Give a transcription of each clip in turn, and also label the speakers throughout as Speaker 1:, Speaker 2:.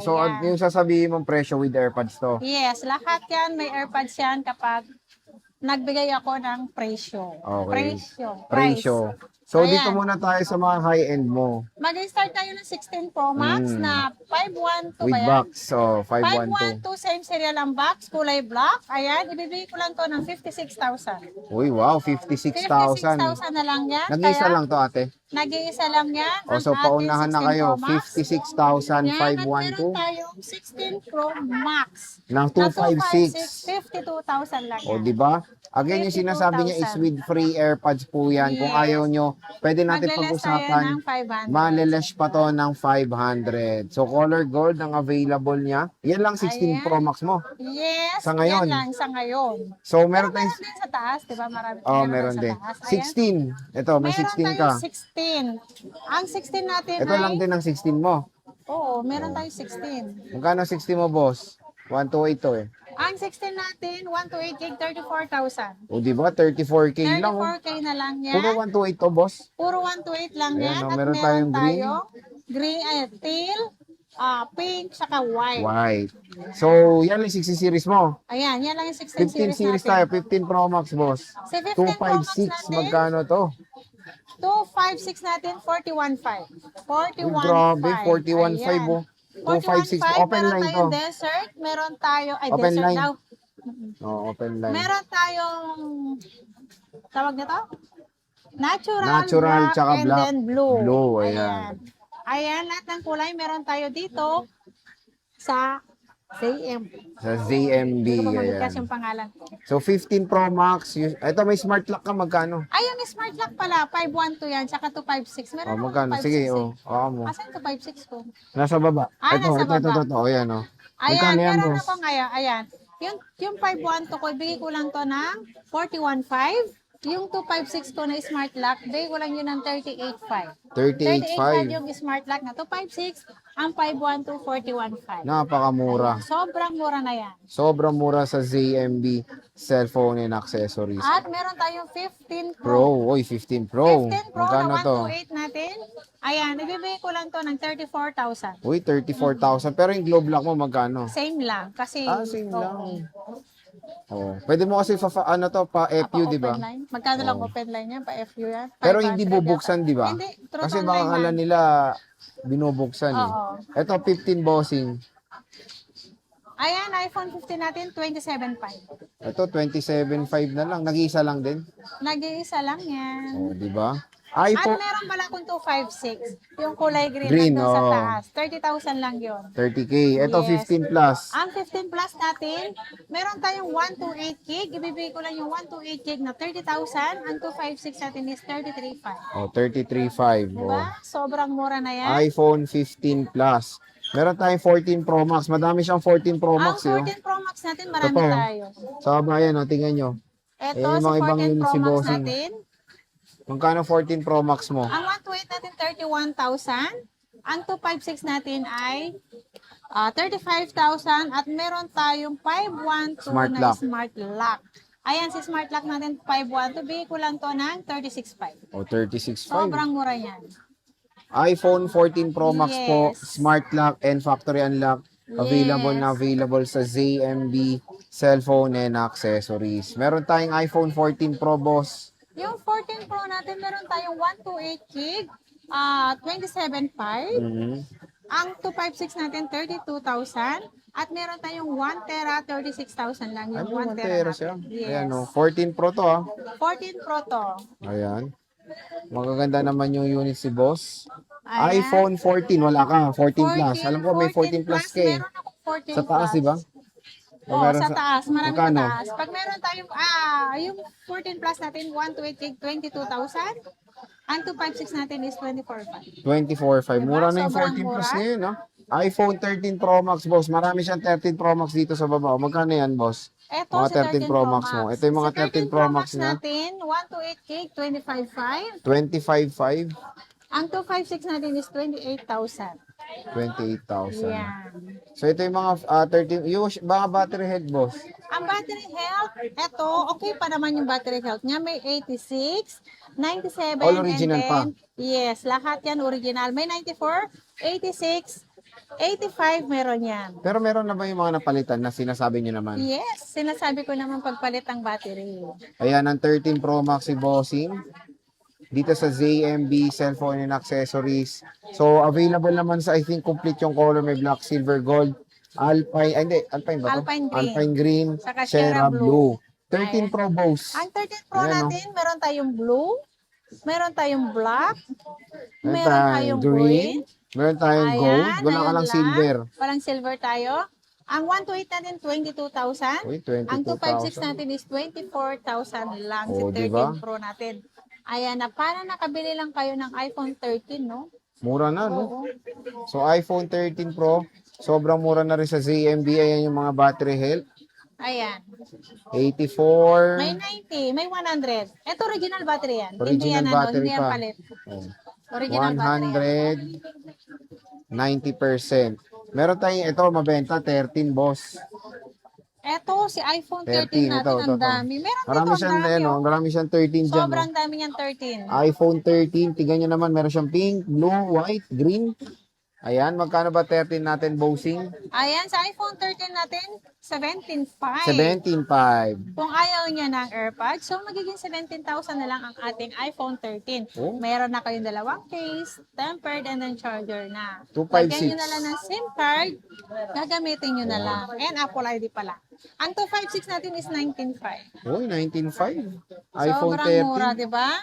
Speaker 1: So,
Speaker 2: Ayan.
Speaker 1: yung sasabihin mong presyo with AirPods to.
Speaker 2: Yes, lahat yan may AirPods yan kapag nagbigay ako ng presyo.
Speaker 1: Okay.
Speaker 2: Price.
Speaker 1: Presyo. So, dito
Speaker 2: Ayan.
Speaker 1: muna tayo sa mga high-end mo.
Speaker 2: Mag-start tayo ng 16 Pro Max na 512 ba
Speaker 1: With
Speaker 2: yan?
Speaker 1: box. So, 512.
Speaker 2: 512, same serial ang box, kulay black. Ayan, ibibigay ko lang to ng 56,000.
Speaker 1: Uy, wow. 56,000.
Speaker 2: 56,000 na lang yan.
Speaker 1: Nag-isa
Speaker 2: Kaya,
Speaker 1: lang to, ate.
Speaker 2: nag-iisa lang yan.
Speaker 1: O,
Speaker 2: Ang
Speaker 1: so,
Speaker 2: ating
Speaker 1: paunahan na
Speaker 2: 16
Speaker 1: kayo.
Speaker 2: Pro Max. Yan, at meron
Speaker 1: 56,512.
Speaker 2: tayong 16 Pro Max.
Speaker 1: Ng
Speaker 2: Na
Speaker 1: 256.
Speaker 2: 52,000 lang
Speaker 1: O,
Speaker 2: yan.
Speaker 1: di ba? Again, yung sinasabi niya is with free AirPods po yan. Kung
Speaker 2: Yes.
Speaker 1: ayaw nyo, pwede natin
Speaker 2: Magle-less tayo
Speaker 1: pag-usapan.
Speaker 2: ng 500.
Speaker 1: Malilesh pa to ng 500. So, color gold ang available niya. Yan lang 16
Speaker 2: Ayan.
Speaker 1: Pro Max mo.
Speaker 2: Yes,
Speaker 1: Sa ngayon.
Speaker 2: yan lang sa ngayon.
Speaker 1: So,
Speaker 2: Pero
Speaker 1: meron tayong...
Speaker 2: meron din sa taas, di ba?
Speaker 1: Oh,
Speaker 2: Meron
Speaker 1: meron
Speaker 2: sa
Speaker 1: din.
Speaker 2: taas. Ayan.
Speaker 1: 16. Ito, may
Speaker 2: Meron
Speaker 1: 16 ka.
Speaker 2: tayong 16. Ang 16 natin
Speaker 1: Ito
Speaker 2: ay...
Speaker 1: lang din ang 16 mo.
Speaker 2: Oo, meron tayong 16.
Speaker 1: Magkano 16 mo, boss? 128 to eh.
Speaker 2: Ang 16 natin, 128 gig, 34,000.
Speaker 1: O, di ba? 34K lang. Oh.
Speaker 2: 34K na lang yan.
Speaker 1: Puro 128 to, boss.
Speaker 2: Puro 128 lang
Speaker 1: Ayan,
Speaker 2: yan.
Speaker 1: oh,
Speaker 2: At
Speaker 1: meron
Speaker 2: meron
Speaker 1: tayong green.
Speaker 2: tayo green, teal, pink, saka white.
Speaker 1: White. So, yan lang 60 series mo.
Speaker 2: Ayan, yan lang yung 16
Speaker 1: 15
Speaker 2: series
Speaker 1: series
Speaker 2: natin.
Speaker 1: tayo. 15 Pro Max, boss.
Speaker 2: Sa 15 Pro Max
Speaker 1: 256.
Speaker 2: natin,
Speaker 1: Magkano to?
Speaker 2: 256 natin, 41.5. 41.5.
Speaker 1: Grabe, 41.5
Speaker 2: Ayan.
Speaker 1: oh. 256. Open
Speaker 2: meron
Speaker 1: line to.
Speaker 2: tayong desert, meron tayo,
Speaker 1: Open
Speaker 2: desert
Speaker 1: line.
Speaker 2: daw.
Speaker 1: Oh, open line.
Speaker 2: Meron tayong, tawag na to? Natural,
Speaker 1: Natural,
Speaker 2: black,
Speaker 1: tsaka
Speaker 2: and
Speaker 1: black.
Speaker 2: then blue.
Speaker 1: Blue, ayan.
Speaker 2: Ayan, lahat ng kulay meron tayo dito sa ZM.
Speaker 1: Sa ZMB.
Speaker 2: Hindi ko mamigkas
Speaker 1: Ayan.
Speaker 2: yung pangalan ko.
Speaker 1: So, 15 Pro Max. Ito, may smart lock ka. Magkano?
Speaker 2: Ay, yung smart lock pala, 512 yan, tsaka 256. Meron
Speaker 1: Oh,
Speaker 2: akong
Speaker 1: magkano?
Speaker 2: 256
Speaker 1: Sige,
Speaker 2: eh.
Speaker 1: oh. Oo mo.
Speaker 2: Asan 256 ko?
Speaker 1: Nasa baba.
Speaker 2: Ah, nasa baba.
Speaker 1: Ito. Ayan, oh.
Speaker 2: Ayan,
Speaker 1: Magkano yan,
Speaker 2: meron
Speaker 1: boss?
Speaker 2: ako ngayon. Ayan. Yung 512 ko, ibigay ko lang to ng 41.5. Yung 256 ko na smart lock, bigay ko lang yun ng 38.5. 38.5
Speaker 1: 38.5.
Speaker 2: yung smart lock na 256, ang 512, 41.5.
Speaker 1: Napakamura.
Speaker 2: Sobrang mura na yan.
Speaker 1: Sobrang mura sa ZMB cellphone and accessories.
Speaker 2: At meron tayong 15 Pro.
Speaker 1: Pro. Uy, 15 Pro.
Speaker 2: 15 Pro
Speaker 1: Magkano
Speaker 2: na
Speaker 1: to?
Speaker 2: 128 natin. Ayan, ibibigay ko lang to ng 34,000.
Speaker 1: Uy, 34,000. Pero yung globe lock mo, magkano?
Speaker 2: Same lang. Kasi,
Speaker 1: Same
Speaker 2: oo.
Speaker 1: lang. Oh. Pwede mo kasi pa-FU, di ba?
Speaker 2: Open line. Magkano lang open line yan? Pa-FU yan?
Speaker 1: Pero hindi
Speaker 2: 500
Speaker 1: bubuksan,
Speaker 2: yata.
Speaker 1: di ba?
Speaker 2: Hindi. Truth
Speaker 1: Kasi
Speaker 2: online
Speaker 1: baka
Speaker 2: lang.
Speaker 1: kala nila binubuksan eh.
Speaker 2: Oo.
Speaker 1: Ito, 15 bossing.
Speaker 2: Ayan, iPhone 15 natin, 27.5.
Speaker 1: Ito, 27.5 na lang. Nag-iisa lang din.
Speaker 2: Nag-iisa lang yan.
Speaker 1: Oh, di ba?
Speaker 2: At
Speaker 1: iPhone,
Speaker 2: meron pala akong 256. Yung kulay green,
Speaker 1: Green,
Speaker 2: nandun sa
Speaker 1: oo.
Speaker 2: taas. 30,000 lang yun.
Speaker 1: 30K. Ito,
Speaker 2: Yes.
Speaker 1: 15 plus.
Speaker 2: Ang 15 plus natin, meron tayong 128 gig. Ibibigay ko lang yung 128 gig na 30,000. Ang 256 natin is 33.5.
Speaker 1: Oh, 33.5. Oh.
Speaker 2: Diba? Sobrang mura na yan.
Speaker 1: iPhone 15 plus. Meron tayong 14 Pro Max. Madami siyang 14 Pro
Speaker 2: Ang
Speaker 1: Max. Eh.
Speaker 2: 14 Pro Max natin, marami
Speaker 1: Ito.
Speaker 2: tayo.
Speaker 1: Sa bayan, oh, tingnan nyo.
Speaker 2: Ito,
Speaker 1: Ayan, yung
Speaker 2: sa
Speaker 1: mga ibang
Speaker 2: 14
Speaker 1: unit
Speaker 2: Pro
Speaker 1: si
Speaker 2: Max
Speaker 1: Bossing.
Speaker 2: natin.
Speaker 1: Magkano 14 Pro Max mo?
Speaker 2: Ang 128 natin, 31,000. Ang 256 natin ay 35,000. At meron tayong 512
Speaker 1: Smart
Speaker 2: na
Speaker 1: lock.
Speaker 2: smart lock. Ayan, si smart lock natin, 512. Bigay ko lang to ng 36,500.
Speaker 1: Oh, 36.5.
Speaker 2: Sobrang mura yan.
Speaker 1: iPhone 14 Pro Max po,
Speaker 2: Yes.
Speaker 1: smart lock and factory unlock. Available
Speaker 2: Yes.
Speaker 1: na available sa ZMB cellphone and accessories. Meron tayong iPhone 14 Pro, boss.
Speaker 2: Yung 14 Pro natin, meron tayong 128 gig, 27.5. Ang 256 natin, 32,000. At meron tayong 1 tera, 36,000 lang yung 1 tera
Speaker 1: siya.
Speaker 2: natin. Yes.
Speaker 1: Ayan, oh, 14 Pro to, ah.
Speaker 2: 14 Pro to.
Speaker 1: Ayan. Magaganda naman yung unit si boss.
Speaker 2: Ayan.
Speaker 1: iPhone 14, wala ka. 14 plus.
Speaker 2: 14,
Speaker 1: Alam ko may 14 plus ka eh.
Speaker 2: Meron akong 14
Speaker 1: Sa taas,
Speaker 2: plus.
Speaker 1: di ba? O
Speaker 2: Oo,
Speaker 1: meron
Speaker 2: sa taas. Marami sa
Speaker 1: magkano?
Speaker 2: taas. Pag meron tayong, yung 14 plus natin, 128 gig, 22,000. Ang 256 natin is 24,500.
Speaker 1: 24.5. Mura na yung
Speaker 2: Sobrang
Speaker 1: 14 plus
Speaker 2: mura.
Speaker 1: ngayon, no? iPhone 13 Pro Max, boss. Marami siyang 13 Pro Max dito sa baba. Magkano yan, boss?
Speaker 2: Ito,
Speaker 1: Mga
Speaker 2: si
Speaker 1: 13 Pro Max mo. Ito yung mga
Speaker 2: Sa
Speaker 1: 13 Pro Max na.
Speaker 2: natin, 128 gig, 25,500.
Speaker 1: 25.5,
Speaker 2: Ang 256 natin is 28,000.
Speaker 1: 28,000.
Speaker 2: Yan.
Speaker 1: So ito yung mga 13, yung mga battery head, boss.
Speaker 2: Ang battery health, eto, okay pa naman yung battery health niya. May 86, 97,
Speaker 1: All original
Speaker 2: and then,
Speaker 1: pa.
Speaker 2: yes, lahat yan original. May 94, 86, 85 meron yan.
Speaker 1: Pero meron na ba yung mga napalitan na sinasabi nyo naman?
Speaker 2: Yes, sinasabi ko naman pagpalit ang battery.
Speaker 1: Ayan, ang 13 Pro Max si Bossing. Dito sa ZMB, cellphone and accessories. So, available naman sa, I think, complete yung color. May black, silver, gold, Alpine, ay, hindi, Alpine ba to?
Speaker 2: Alpine green.
Speaker 1: Alpine green,
Speaker 2: Saka
Speaker 1: Sierra
Speaker 2: Sierra
Speaker 1: Blue.
Speaker 2: Blue.
Speaker 1: 13 Pro Boss.
Speaker 2: Ang 13 Pro
Speaker 1: Ayan,
Speaker 2: natin, meron tayong blue, meron tayong black,
Speaker 1: Meron
Speaker 2: meron
Speaker 1: tayong
Speaker 2: tayong
Speaker 1: green,
Speaker 2: green.
Speaker 1: meron tayong gold, wala ka
Speaker 2: ayun
Speaker 1: lang
Speaker 2: lang.
Speaker 1: silver.
Speaker 2: Walang silver tayo. Ang 128 natin, 22,000.
Speaker 1: Uy,
Speaker 2: Ang 256
Speaker 1: 22,000.
Speaker 2: natin is 24,000 lang si
Speaker 1: Oh,
Speaker 2: 13
Speaker 1: diba?
Speaker 2: Pro natin. Ayan na, para nakabili lang kayo ng iPhone 13, no?
Speaker 1: Mura na, no?
Speaker 2: Oo.
Speaker 1: So, iPhone 13 Pro, sobrang mura na rin sa ZMB. Ayan yung mga battery health.
Speaker 2: Ayan.
Speaker 1: 84.
Speaker 2: May 90, may 100. Ito original battery yan.
Speaker 1: Original
Speaker 2: hindi yan,
Speaker 1: battery
Speaker 2: hindi yan
Speaker 1: pa.
Speaker 2: palit.
Speaker 1: Oh.
Speaker 2: Original battery yan.
Speaker 1: 100, 90%. Meron tayong ito, mabenta, 13, boss.
Speaker 2: Ito, si iPhone
Speaker 1: 13,
Speaker 2: 13 natin,
Speaker 1: ito.
Speaker 2: ang dami. Meron
Speaker 1: Marami
Speaker 2: dito, ang
Speaker 1: siyang,
Speaker 2: dami.
Speaker 1: ano,
Speaker 2: Oh.
Speaker 1: marami siyang 13 dyan.
Speaker 2: Sobrang
Speaker 1: No?
Speaker 2: dami niyan 13.
Speaker 1: iPhone 13, tignan nyo naman, meron siyang pink, blue, white, green. Ayan, magkano ba 13 natin, bossing?
Speaker 2: Ayan, sa iPhone 13 natin, 17,500.
Speaker 1: 17.5.
Speaker 2: Kung ayaw niya ng AirPods, so magiging 17,000 na lang ang ating iPhone 13.
Speaker 1: Oh.
Speaker 2: Meron na kayong dalawang case, tempered, and then charger na.
Speaker 1: 256.
Speaker 2: Lagyan nyo na lang ng SIM card, gagamitin nyo na lang. And Apple ID pala. Ang 256 natin is 19,500.
Speaker 1: Uy, 19.5. iPhone
Speaker 2: Sobrang
Speaker 1: 13.
Speaker 2: mura, di ba?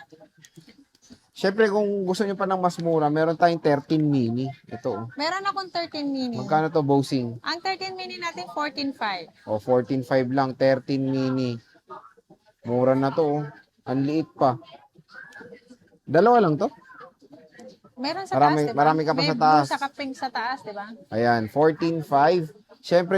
Speaker 1: Siyempre, kung gusto nyo pa ng mas mura, meron tayong 13 mini. Ito. Oh.
Speaker 2: Meron akong 13 mini.
Speaker 1: Magkano to, bossing?
Speaker 2: Ang 13 mini natin, 14,500.
Speaker 1: O, 14.5 lang, 13 mini. Mura na to, oh. Ang liit pa. Dalawa lang to?
Speaker 2: Meron sa
Speaker 1: Marami-
Speaker 2: taas, di ba?
Speaker 1: marami ka pa
Speaker 2: May
Speaker 1: sa taas.
Speaker 2: blue, saka pink sa taas, di ba?
Speaker 1: Ayan, 14.5. Siyempre,